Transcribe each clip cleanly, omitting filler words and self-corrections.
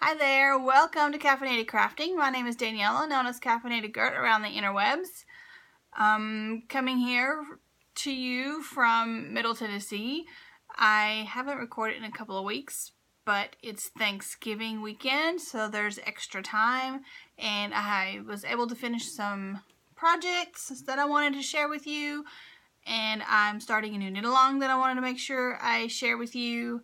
Hi there, welcome to Caffeinated Crafting. My name is Daniela, known as Caffeinated Gert around the interwebs. Coming here to you from Middle Tennessee. I haven't recorded in a couple of weeks, but it's Thanksgiving weekend, so there's extra time, and I was able to finish some projects that I wanted to share with you, and I'm starting a new knit-along that I wanted to make sure I share with you.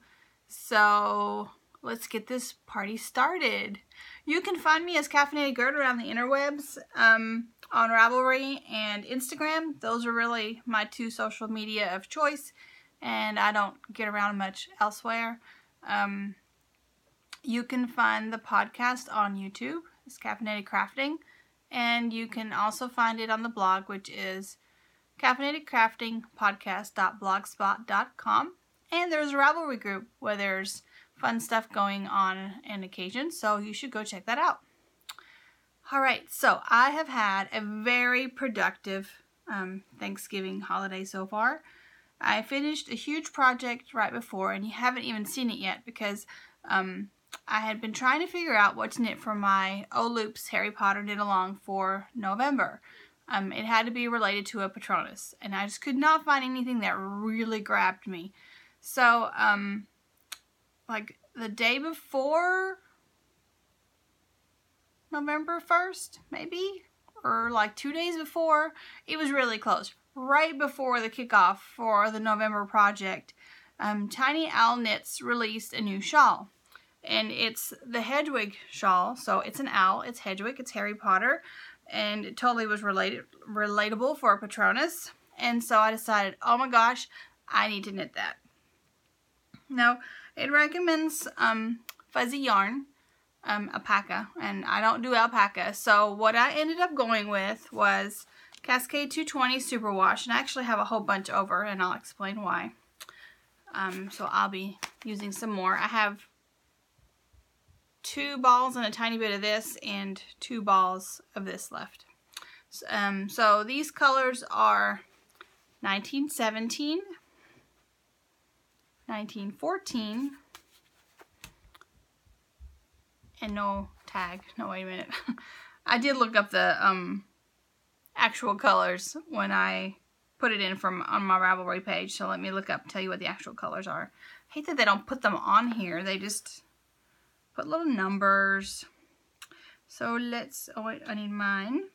So let's get this party started. You can find me as Caffeinated Gert around the interwebs, on Ravelry and Instagram. Those are really my two social media of choice, and I don't get around much elsewhere. You can find the podcast on YouTube. It's Caffeinated Crafting, and you can also find it on the blog, which is caffeinatedcraftingpodcast.blogspot.com. And there's a Ravelry group where there's fun stuff going on in occasion, so you should go check that out. Alright, so I have had a very productive Thanksgiving holiday so far. I finished a huge project right before, and you haven't even seen it yet because I had been trying to figure out what to knit for my O-Loops Harry Potter knit-along for November. It had to be related to a Patronus, and I just could not find anything that really grabbed me. So, like the day before November 1st, maybe, or like 2 days before, it was really close. Right before the kickoff for the November project, Tiny Owl Knits released a new shawl. And it's the Hedwig shawl, so it's an owl, it's Hedwig, it's Harry Potter, and it totally was relatable for a Patronus. And so I decided, oh my gosh, I need to knit that. Now, it recommends fuzzy yarn, alpaca, and I don't do alpaca, so what I ended up going with was Cascade 220 Superwash, and I actually have a whole bunch over, and I'll explain why. So I'll be using some more. I have 2 balls and a tiny bit of this, and 2 balls of this left. So these colors are 1917, 1914, and no tag. No, wait a minute. I did look up the actual colors when I put it in on my Ravelry page, so let me tell you what the actual colors are. I hate that they don't put them on here. They just put little numbers. So oh wait, I need mine.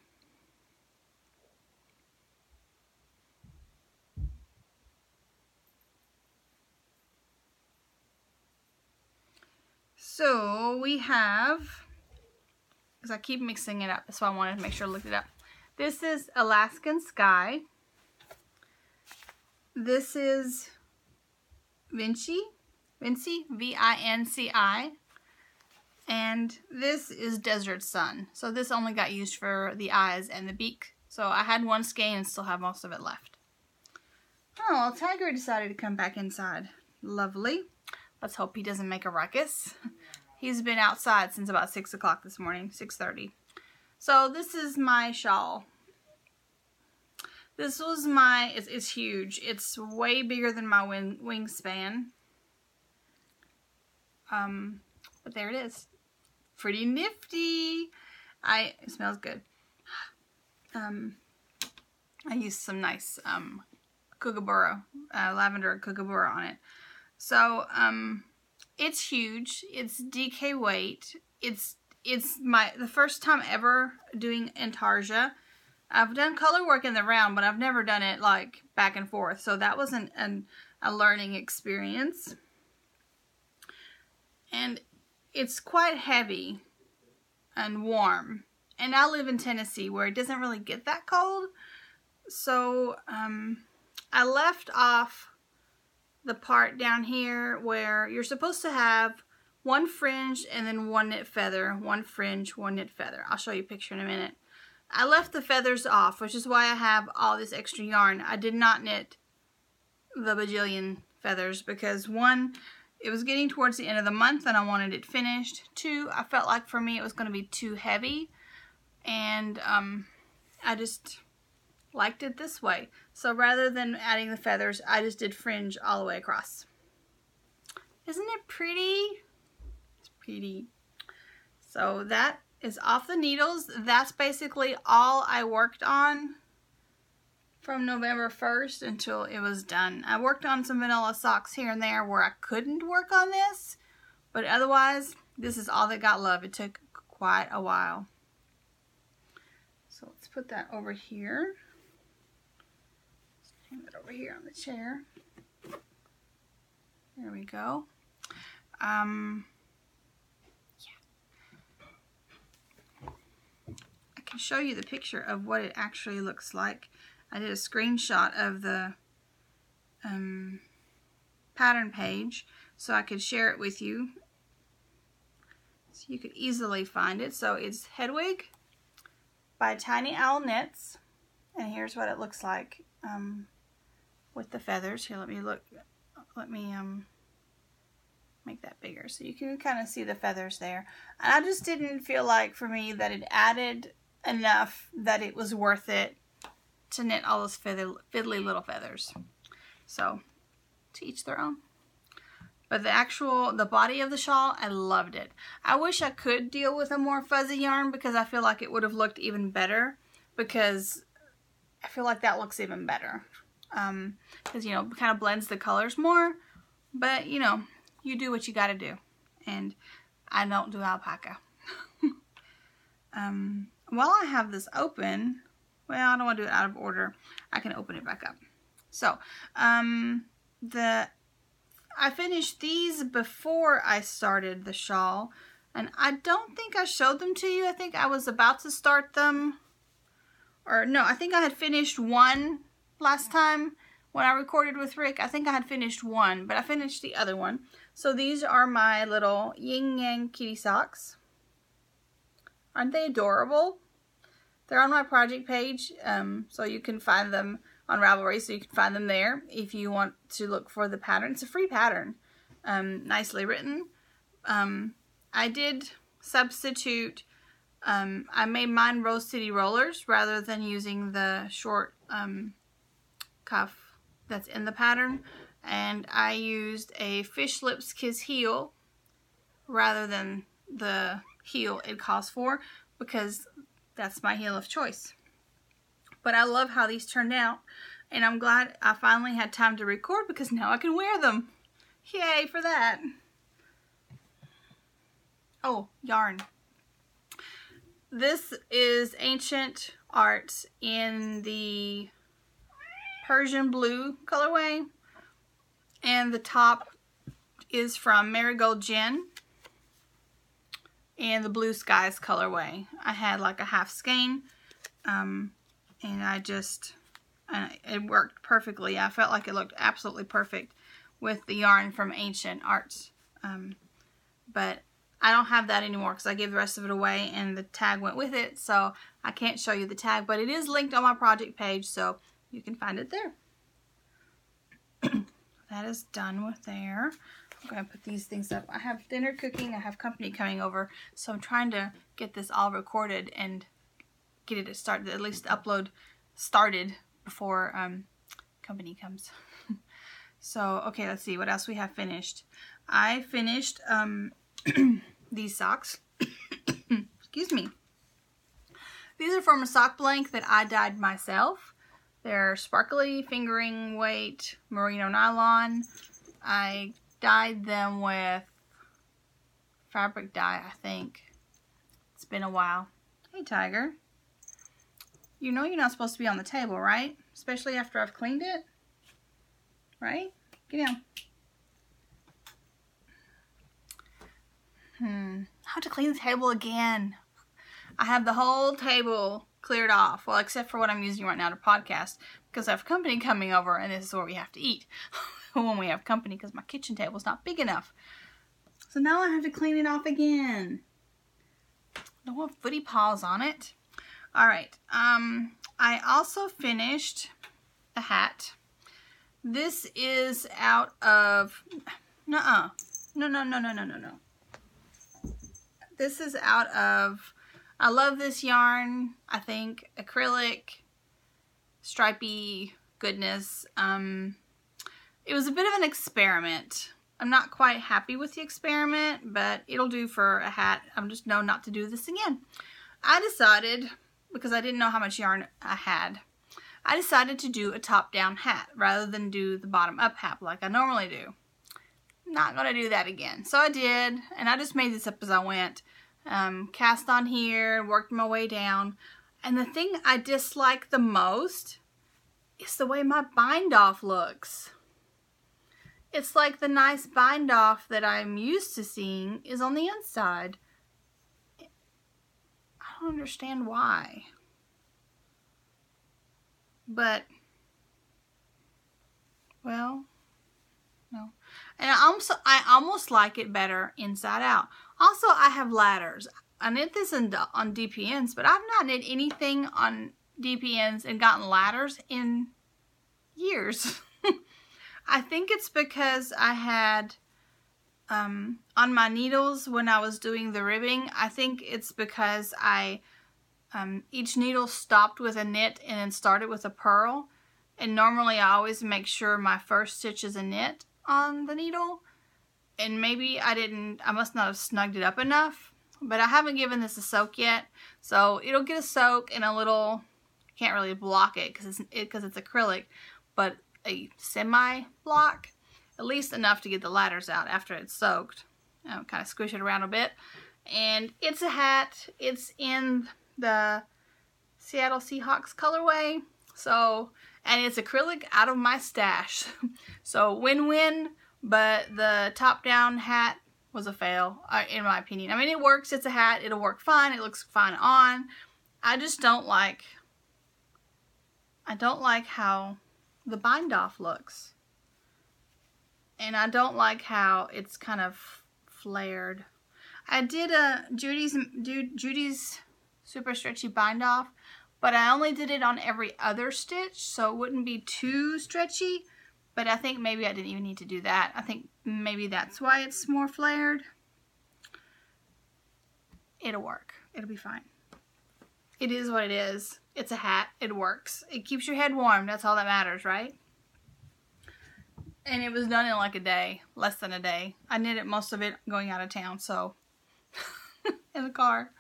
So we have, because I keep mixing it up, so I wanted to make sure I looked it up. This is Alaskan Sky. This is Vinci, V-I-N-C-I. And this is Desert Sun. So this only got used for the eyes and the beak. So I had one skein and still have most of it left. Oh, well, Tiger decided to come back inside. Lovely. Let's hope he doesn't make a ruckus. He's been outside since about 6 o'clock this morning, 6:30. So this is my shawl. This was it's huge. It's way bigger than my wingspan. But there it is. Pretty nifty. It smells good. I used some nice kookaburra, lavender kookaburra on it. So, it's huge. It's DK weight. It's the first time ever doing intarsia. I've done color work in the round, but I've never done it like back and forth. So that was a learning experience. And it's quite heavy and warm. And I live in Tennessee where it doesn't really get that cold. So, I left off the part down here where you're supposed to have 1 fringe and then 1 knit feather, 1 fringe, 1 knit feather. I'll show you a picture in a minute. I left the feathers off, which is why I have all this extra yarn. I did not knit the bajillion feathers because 1, it was getting towards the end of the month and I wanted it finished. 2, I felt like for me it was going to be too heavy, and I just liked it this way. So rather than adding the feathers, I just did fringe all the way across. Isn't it pretty? It's pretty. So that is off the needles. That's basically all I worked on from November 1st until it was done. I worked on some vanilla socks here and there where I couldn't work on this, but otherwise, this is all that got love. It took quite a while. So let's put that over here. Let's hang it over here on the chair. There we go. Yeah. I can show you the picture of what it actually looks like. I did a screenshot of the pattern page so I could share it with you so you could easily find it. So it's Hedwig by Tiny Owl Knits, and here's what it looks like with the feathers. Here, let me make that bigger so you can kind of see the feathers there. And I just didn't feel like for me that it added enough that it was worth it to knit all those fiddly little feathers. So, to each their own. But the body of the shawl, I loved it. I wish I could deal with a more fuzzy yarn because I feel like it would have looked even better, because I feel like that looks even better. Because, you know, it kind of blends the colors more, but, you know, you do what you gotta do. And I don't do alpaca. While I have this open, well, I don't want to do it out of order. I can open it back up. So, I finished these before I started the shawl, and I don't think I showed them to you. I think I was about to start them, or no, I think I had finished one last time when I recorded with Rick. I think I had finished one, but I finished the other one. So these are my little yin yang kitty socks. Aren't they adorable? They're on my project page, so you can find them on Ravelry, so you can find them there if you want to look for the pattern. It's a free pattern, nicely written. I did substitute, I made mine Rose City rollers rather than using the short cuff that's in the pattern, and I used a Fish Lips Kiss heel rather than the heel it calls for, because that's my heel of choice. But I love how these turned out, and I'm glad I finally had time to record because now I can wear them. Yay for that. Oh, yarn. This is Ancient Arts in the Persian blue colorway, and the top is from Marigold Gin and the Blue Skies colorway. I had like a half skein, and it worked perfectly. I felt like it looked absolutely perfect with the yarn from Ancient Arts, but I don't have that anymore because I gave the rest of it away and the tag went with it, so I can't show you the tag, but it is linked on my project page, so you can find it there. That is done with there. I'm going to put these things up. I have dinner cooking. I have company coming over, so I'm trying to get this all recorded and get it started, at least upload started before company comes. So, okay, let's see what else we have finished. I finished these socks. Excuse me. These are from a sock blank that I dyed myself. They're sparkly fingering weight merino nylon. I dyed them with fabric dye, I think. It's been a while. Hey, Tiger. You know you're not supposed to be on the table, right? Especially after I've cleaned it. Right? Get down. I have to clean the table again. I have the whole table cleared off. Well, except for what I'm using right now to podcast, because I have company coming over and this is where we have to eat when we have company, because my kitchen table's not big enough. So now I have to clean it off again. Don't want footy paws on it. Alright, I also finished a hat. This is out of, no. This is out of, I love this yarn, I think, acrylic, stripy goodness. It was a bit of an experiment. I'm not quite happy with the experiment, but it'll do for a hat. I'm just know not to do this again. I decided, because I didn't know how much yarn I had, I decided to do a top-down hat rather than do the bottom-up hat like I normally do. Not going to do that again. So I did, and I just made this up as I went. Cast on here, worked my way down. And the thing I dislike the most is the way my bind-off looks. It's like the nice bind-off that I'm used to seeing is on the inside. I don't understand why. But, well, no. And I almost like it better inside out. Also, I have ladders. I knit this on DPNs, but I've not knit anything on DPNs and gotten ladders in years. I think it's because I had, on my needles when I was doing the ribbing, I think it's because each needle stopped with a knit and then started with a purl. And normally I always make sure my first stitch is a knit on the needle. And maybe I must not have snugged it up enough. But I haven't given this a soak yet. So it'll get a soak and a little, I can't really block it because it's acrylic, but a semi-block. At least enough to get the ladders out after it's soaked. I'll kind of squish it around a bit. And it's a hat. It's in the Seattle Seahawks colorway. So, and it's acrylic out of my stash. So win-win, but the top-down hat was a fail, in my opinion. I mean, it works. It's a hat. It'll work fine. It looks fine on. I just don't like, how the bind-off looks. And I don't like how it's kind of flared. I did a Judy's super stretchy bind off, but I only did it on every other stitch, so it wouldn't be too stretchy. But I think maybe I didn't even need to do that. I think maybe that's why it's more flared. It'll work. It'll be fine. It is what it is. It's a hat. It works. It keeps your head warm. That's all that matters, right? And it was done in like a day. Less than a day. I knit it, most of it going out of town, so in the car.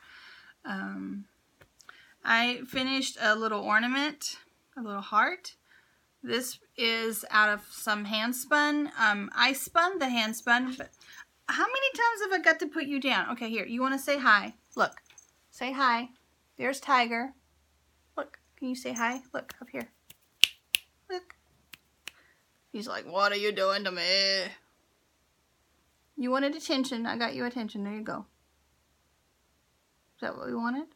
I finished a little ornament, a little heart. This is out of some hand spun. I spun the hand spun, but how many times have I got to put you down? Okay, here, you want to say hi? Look, say hi. There's Tiger. Look, can you say hi? Look, up here. Look. He's like, what are you doing to me? You wanted attention. I got you attention. There you go. Is that what we wanted?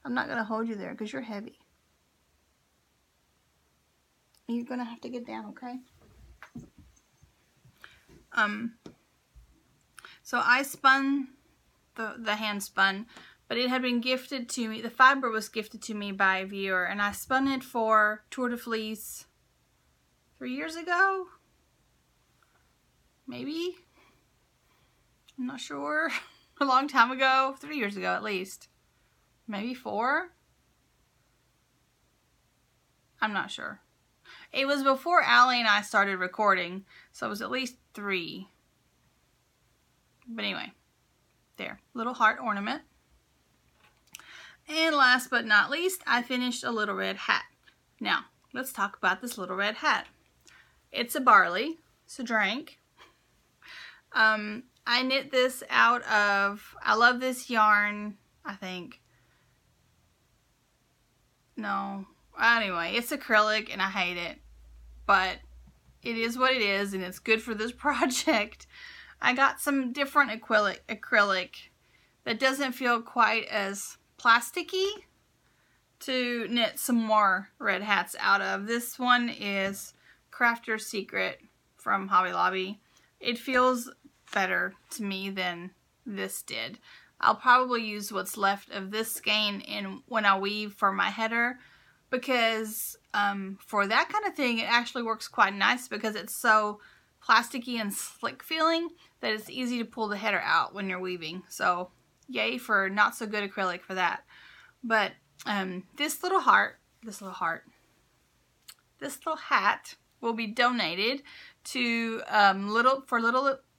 I'm not going to hold you there because you're heavy. You're going to have to get down, okay? So I spun the hand spun, but it had been gifted to me. The fiber was gifted to me by a viewer, and I spun it for Tour de Fleece 3 years ago? Maybe? I'm not sure. A long time ago. 3 years ago at least. Maybe 4? I'm not sure. It was before Allie and I started recording, so it was at least 3. But anyway, there. Little heart ornament. And last but not least, I finished a little red hat. Now, let's talk about this little red hat. It's a barley. It's a drink. I knit this out of, I love this yarn, I think. No. Anyway, it's acrylic and I hate it. But it is what it is and it's good for this project. I got some different acrylic that doesn't feel quite as plasticky to knit some more red hats out of. This one is Crafter's Secret from Hobby Lobby. It feels better to me than this did. I'll probably use what's left of this skein in when I weave for my header, because for that kind of thing it actually works quite nice because it's so plasticky and slick feeling that it's easy to pull the header out when you're weaving. So yay for not so good acrylic for that. But this little hat will be donated to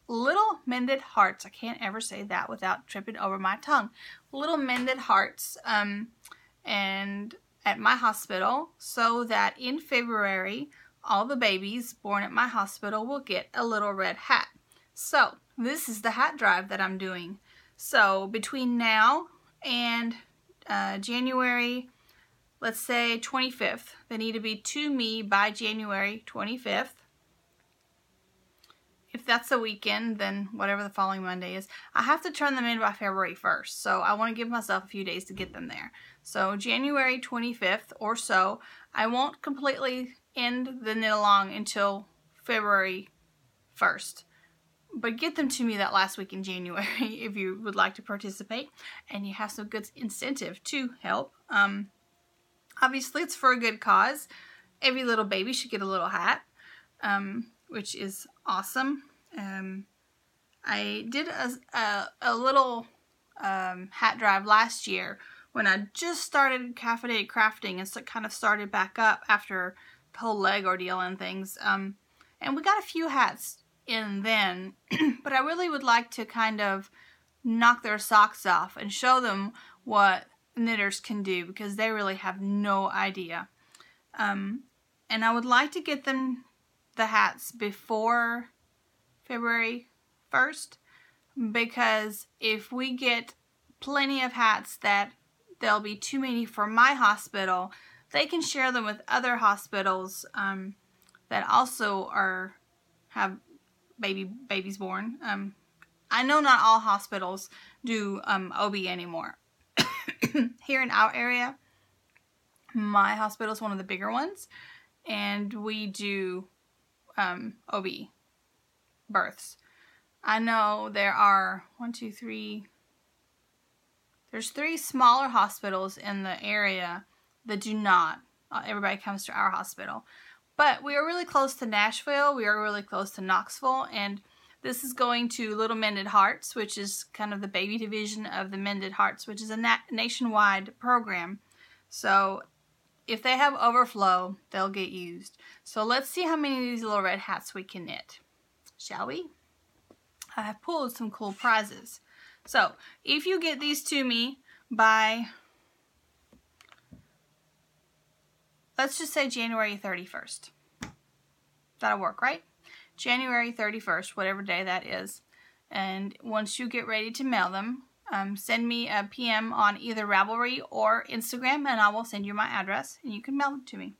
little mended hearts. I can't ever say that without tripping over my tongue. Little mended hearts and at my hospital, so that in February all the babies born at my hospital will get a little red hat. So this is the hat drive that I'm doing. So between now and January, let's say 25th, they need to be to me by January 25th. If that's a weekend, then whatever the following Monday is. I have to turn them in by February 1st, so I want to give myself a few days to get them there. So January 25th or so. I won't completely end the knit along until February 1st. But get them to me that last week in January if you would like to participate and you have some good incentive to help. Obviously, it's for a good cause. Every little baby should get a little hat, which is awesome. I did a little hat drive last year when I just started Caffeinated crafting and so kind of started back up after the whole leg ordeal and things. And we got a few hats in then, but I really would like to kind of knock their socks off and show them what knitters can do, because they really have no idea. And I would like to get them the hats before February 1st, because if we get plenty of hats that there'll be too many for my hospital, they can share them with other hospitals that also have babies born. I know not all hospitals do OB anymore. Here in our area, my hospital is one of the bigger ones, and we do OB births. I know there are there's 3 smaller hospitals in the area that do not. Everybody comes to our hospital. But we are really close to Nashville, we are really close to Knoxville, and this is going to Little Mended Hearts, which is kind of the baby division of the Mended Hearts, which is a nationwide program. So if they have overflow, they'll get used. So let's see how many of these little red hats we can knit, shall we? I have pulled some cool prizes. So if you get these to me by, let's just say January 31st. That'll work, right? January 31st, whatever day that is. And once you get ready to mail them, send me a PM on either Ravelry or Instagram, and I will send you my address, and you can mail them to me.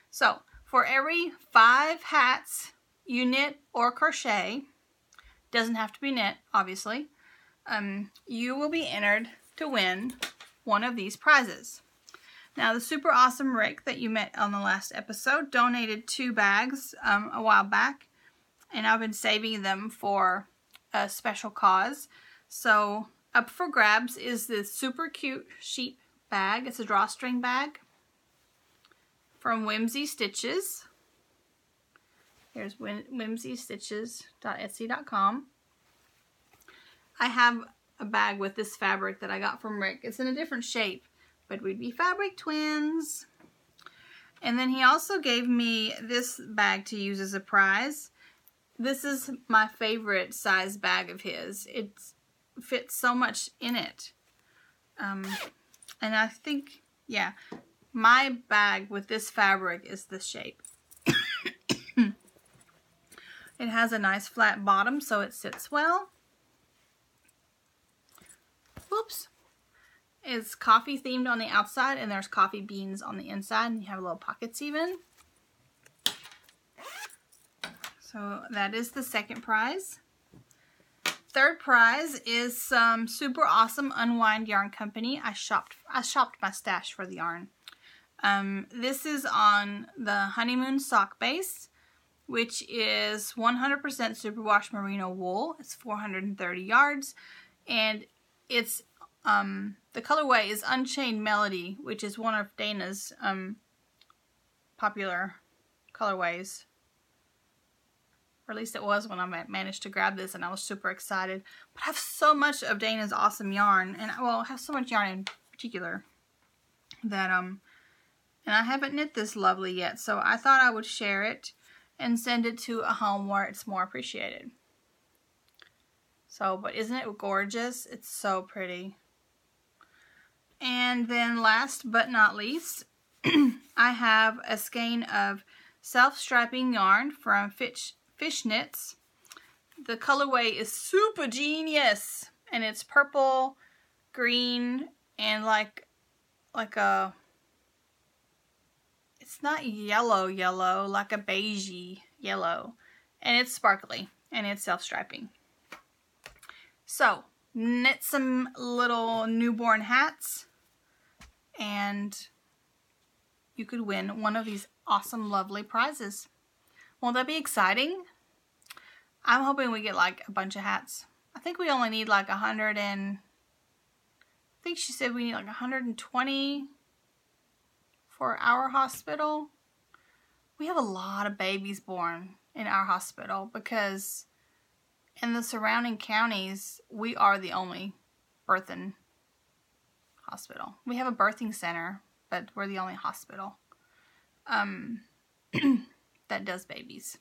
So for every 5 hats you knit or crochet, doesn't have to be knit, obviously, you will be entered to win one of these prizes. Now, the super awesome Rick that you met on the last episode donated 2 bags a while back, and I've been saving them for a special cause. So up for grabs is this super cute sheep bag. It's a drawstring bag from Whimsy Stitches. Here's whimsystitches.etsy.com. I have a bag with this fabric that I got from Rick. It's in a different shape, but we'd be fabric twins. And then he also gave me this bag to use as a prize. This is my favorite size bag of his. It fits so much in it. And I think, yeah, my bag with this fabric is this shape. It has a nice flat bottom, so it sits well. Whoops. It's coffee themed on the outside, and there's coffee beans on the inside, and you have little pockets even. So that is the second prize. Third prize is some super awesome Unwind Yarn Company. I shopped my stash for the yarn. This is on the Honeymoon sock base, which is 100% superwash merino wool. It's 430 yards, and it's the colorway is Unchained Melody, which is one of Dana's popular colorways. Or at least it was when I managed to grab this, and I was super excited. But I have so much of Dana's awesome yarn, and well, I have so much yarn in particular that and I haven't knit this lovely yet, so I thought I would share it. and send it to a home where it's more appreciated. So, but isn't it gorgeous? It's so pretty. And then last but not least, I have a skein of self-striping yarn from Fish Knits. The colorway is super genius, and it's purple, green, and like a, it's not yellow, like a beigey yellow, and it's sparkly, and it's self-striping. So, knit some little newborn hats, and you could win one of these awesome, lovely prizes. Won't that be exciting? I'm hoping we get like a bunch of hats. I think we only need like 100 and... I think she said we need like 120 for our hospital. We have a lot of babies born in our hospital because in the surrounding counties, we are the only birthing hospital. We have a birthing center, but we're the only hospital that does babies.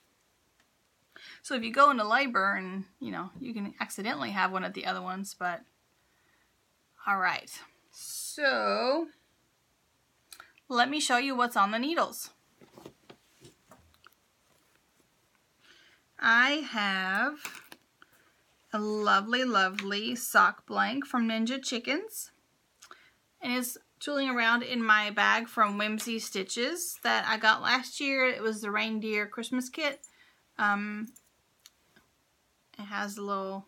So if you go into labor and, you know, you can accidentally have one of the other ones, but all right. So let me show you what's on the needles. I have a lovely, lovely sock blank from Ninja Chickens. And it's tooling around in my bag from Whimsy Stitches that I got last year. It was the reindeer Christmas kit. It has a little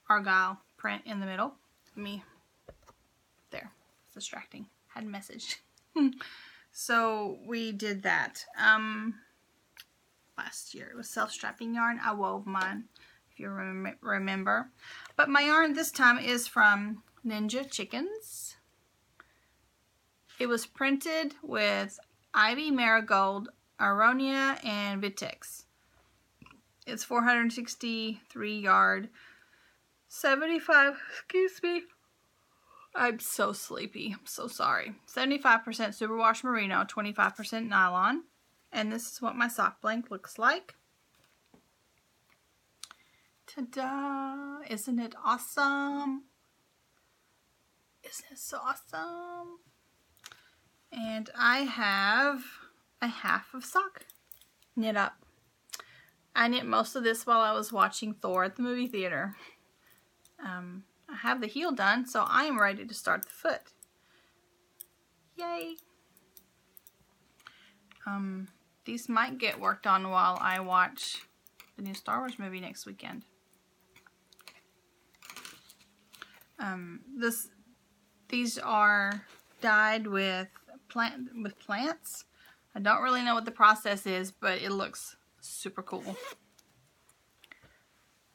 argyle print in the middle. There, it's distracting. Had a message. So we did that. Last year. It was self-strapping yarn. I wove mine, if you remember. But my yarn this time is from Ninja Chickens. It was printed with Ivy Marigold, Aronia, and Vitex. It's 463 yard, 75, excuse me. I'm so sleepy. I'm so sorry. 75% superwash merino, 25% nylon. And this is what my sock blank looks like. Ta-da! Isn't it awesome? Isn't it so awesome? And I have a half of sock knit up. I knit most of this while I was watching Thor at the movie theater. I have the heel done, so I am ready to start the foot. Yay! These might get worked on while I watch the new Star Wars movie next weekend. These are dyed with plants. I don't really know what the process is, but it looks super cool.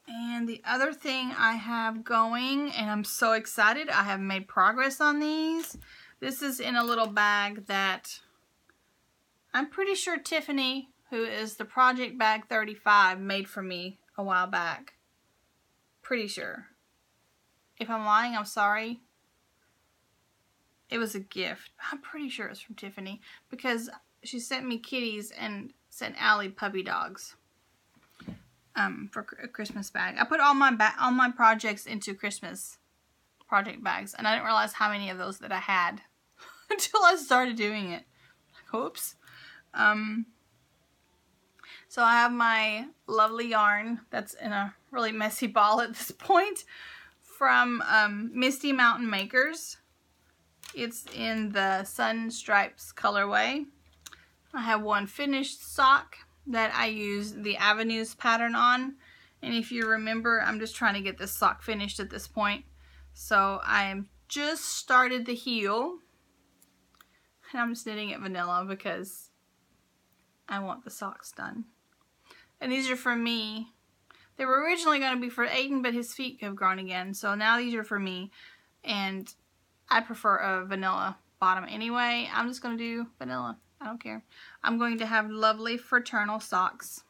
And the other thing I have going, and I'm so excited, I have made progress on these. This is in a little bag that I'm pretty sure Tiffany, who is the Project Bag 35, made for me a while back. Pretty sure. If I'm lying, I'm sorry. It was a gift. I'm pretty sure it's from Tiffany because she sent me kitties and sent Allie puppy dogs for a Christmas bag. I put all my projects into Christmas project bags, and I didn't realize how many of those that I had until I started doing it. Like, oops. So I have my lovely yarn that's in a really messy ball at this point from Misty Mountain Makers. It's in the Sun Stripes colorway. I have one finished sock that I use the Avenues pattern on. And if you remember, I'm just trying to get this sock finished at this point. So I am just started the heel. And I'm just knitting it vanilla because I want the socks done. And these are for me. They were originally going to be for Aiden, but his feet have grown again. So now these are for me. And I prefer a vanilla bottom anyway. I'm just going to do vanilla. I don't care. I'm going to have lovely fraternal socks.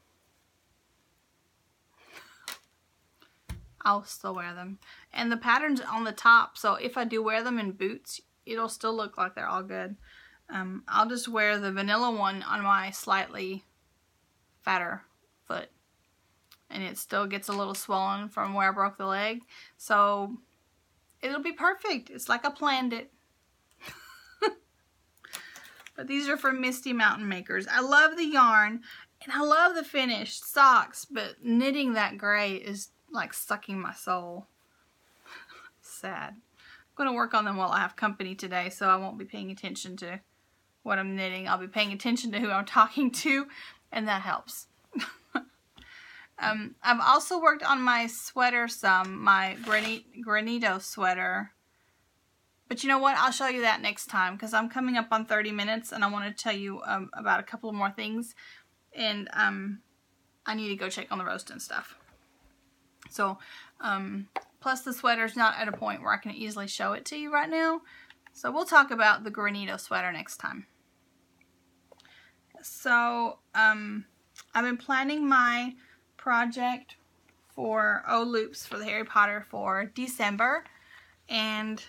I'll still wear them. And the pattern's on the top, so if I do wear them in boots, it'll still look like they're all good. I'll just wear the vanilla one on my slightly fatter foot. And it still gets a little swollen from where I broke the leg. So it'll be perfect. It's like I planned it. But these are from Misty Mountain Makers. I love the yarn and I love the finished socks, but knitting that gray is like sucking my soul. Sad. I'm going to work on them while I have company today, so I won't be paying attention to what I'm knitting. I'll be paying attention to who I'm talking to, and that helps. I've also worked on my sweater some, my granito sweater. But you know what? I'll show you that next time because I'm coming up on 30 minutes and I want to tell you about a couple more things. And I need to go check on the roast and stuff. So, plus the sweater's not at a point where I can easily show it to you right now. So we'll talk about the granito sweater next time. So, I've been planning my project for O-Loops for the Harry Potter for December. And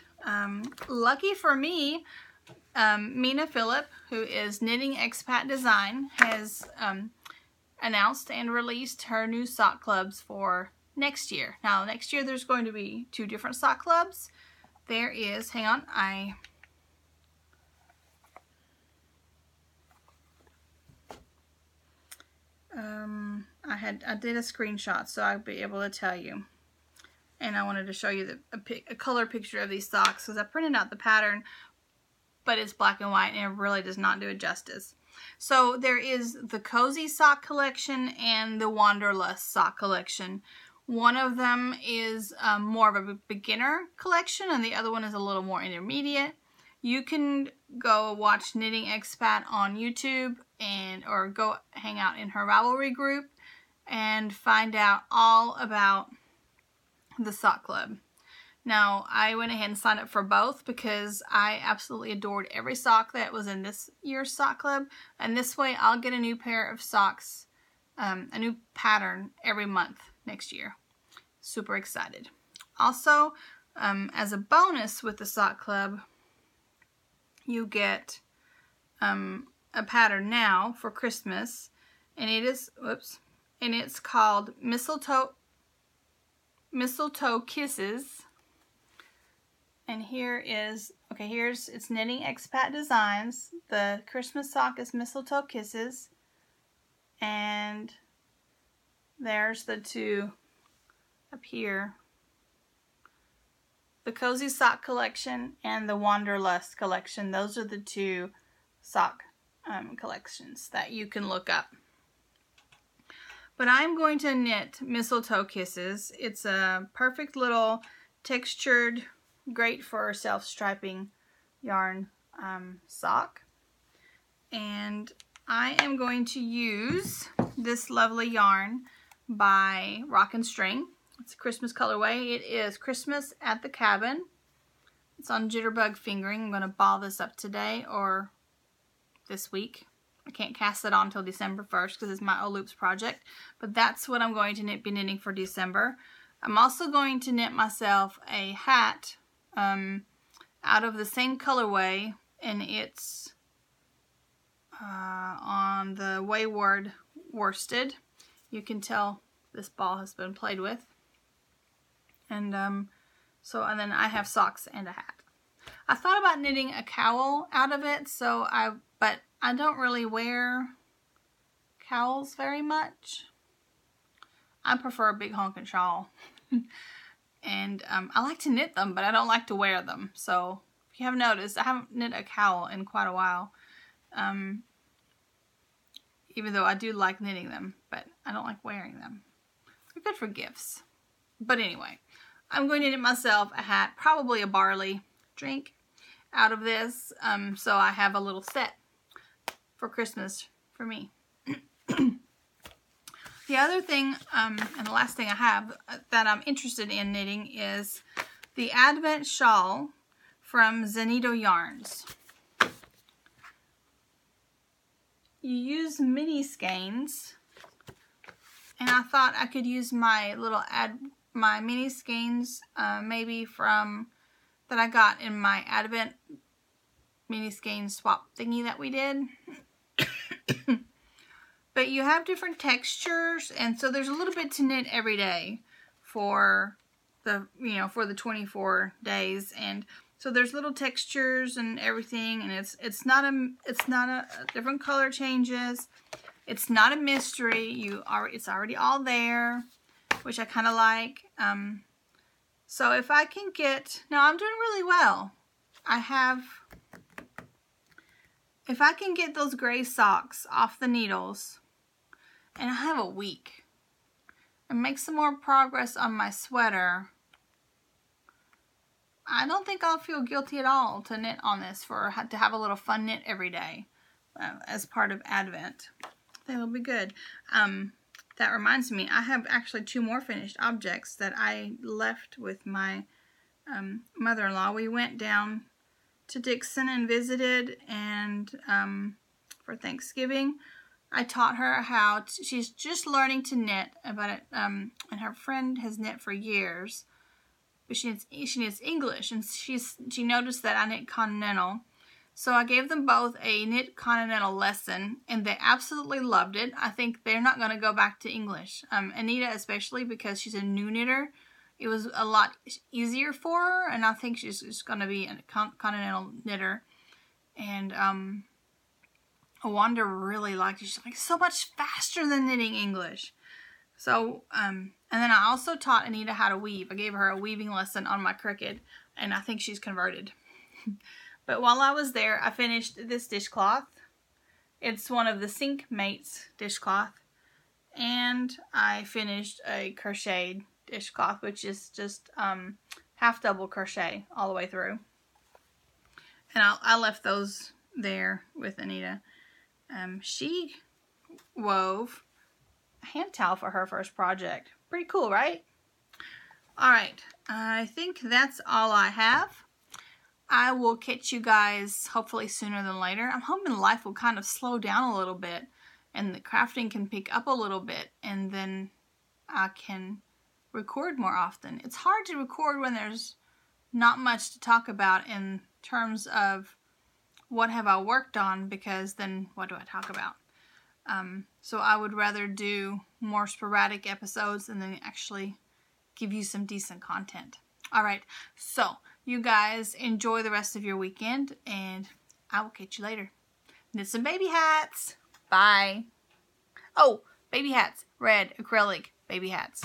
lucky for me, Mina Phillip, who is Knitting Expat Design, has announced and released her new sock clubs for next year. Now, next year there's going to be 2 different sock clubs. There is, hang on, I did a screenshot so I'll be able to tell you. And I wanted to show you a color picture of these socks because I printed out the pattern, but it's black and white and it really does not do it justice. So there is the Cozy Sock Collection and the Wanderlust Sock Collection. One of them is more of a beginner collection and the other one is a little more intermediate. You can go watch Knitting Expat on YouTube or go hang out in her Ravelry group and find out all about the sock club. Now, I went ahead and signed up for both because I absolutely adored every sock that was in this year's sock club. And this way, I'll get a new pair of socks, a new pattern every month next year. Super excited. Also, as a bonus with the sock club, you get a pattern now for Christmas. And it is, and it's called Mistletoe Kisses. And here is, it's Knitting Expat Designs. The Christmas sock is Mistletoe Kisses. And there's the 2 up here. The Cozy Sock Collection and the Wanderlust Collection. Those are the 2 sock collections that you can look up. But I'm going to knit Mistletoe Kisses. It's a perfect little textured, great for self-striping yarn sock. And I am going to use this lovely yarn by Rock and String. It's a Christmas colorway. It is Christmas at the Cabin. It's on Jitterbug fingering. I'm going to ball this up today or this week. I can't cast it on until December 1st because it's my O-Loops project. But that's what I'm going to be knitting for December. I'm also going to knit myself a hat out of the same colorway. And it's on the Wayward worsted. You can tell this ball has been played with. And and then I have socks and a hat. I thought about knitting a cowl out of it, but I don't really wear cowls very much. I prefer a big honking shawl. And I like to knit them, but I don't like to wear them. So if you have noticed, I haven't knit a cowl in quite a while. Even though I do like knitting them, but I don't like wearing them. They're good for gifts. But anyway, I'm going to knit myself a hat, probably a barley drink out of this. So I have a little set for Christmas for me. The other thing, and the last thing I have that I'm interested in knitting is the Advent shawl from Zunino Yarns. You use mini skeins, and I thought I could use my mini skeins maybe from that I got in my Advent mini skein swap thingy that we did. But you have different textures, and so there's a little bit to knit every day for the, you know, for the 24 days. And so there's little textures and everything, and it's not a different color changes. It's not a mystery. It's already all there, which I kind of like. So if I can get, now I'm doing really well. If I can get those gray socks off the needles, and I have a week, and make some more progress on my sweater, I don't think I'll feel guilty at all to knit on this, to have a little fun knit every day as part of Advent. I think it'll be good. That reminds me, I have actually 2 more finished objects that I left with my mother-in-law. We went down to Dixon and visited, and for Thanksgiving, I taught her how to, she's just learning to knit about it, and her friend has knit for years, but she knits English, and she noticed that I knit continental. So I gave them both a knit continental lesson, and they absolutely loved it. I think they're not going to go back to English. Anita especially, because she's a new knitter. It was a lot easier for her, and I think she's just going to be a continental knitter. And Wanda really liked it. She's like, so much faster than knitting English. So, and then I also taught Anita how to weave. I gave her a weaving lesson on my Cricut, and I think she's converted. But while I was there, I finished this dishcloth. It's one of the Sink Mates dishcloth. And I finished a crocheted dishcloth, which is just half double crochet all the way through. And I left those there with Anita. She wove a hand towel for her first project. Pretty cool, right? Alright, I think that's all I have. I will catch you guys hopefully sooner than later. I'm hoping life will kind of slow down a little bit and the crafting can pick up a little bit, and then I can record more often. It's hard to record when there's not much to talk about in terms of what have I worked on, because then what do I talk about? So I would rather do more sporadic episodes and then actually give you some decent content. Alright, so you guys enjoy the rest of your weekend, and I will catch you later. Knit some baby hats. Bye. Oh, baby hats. Red, acrylic, baby hats.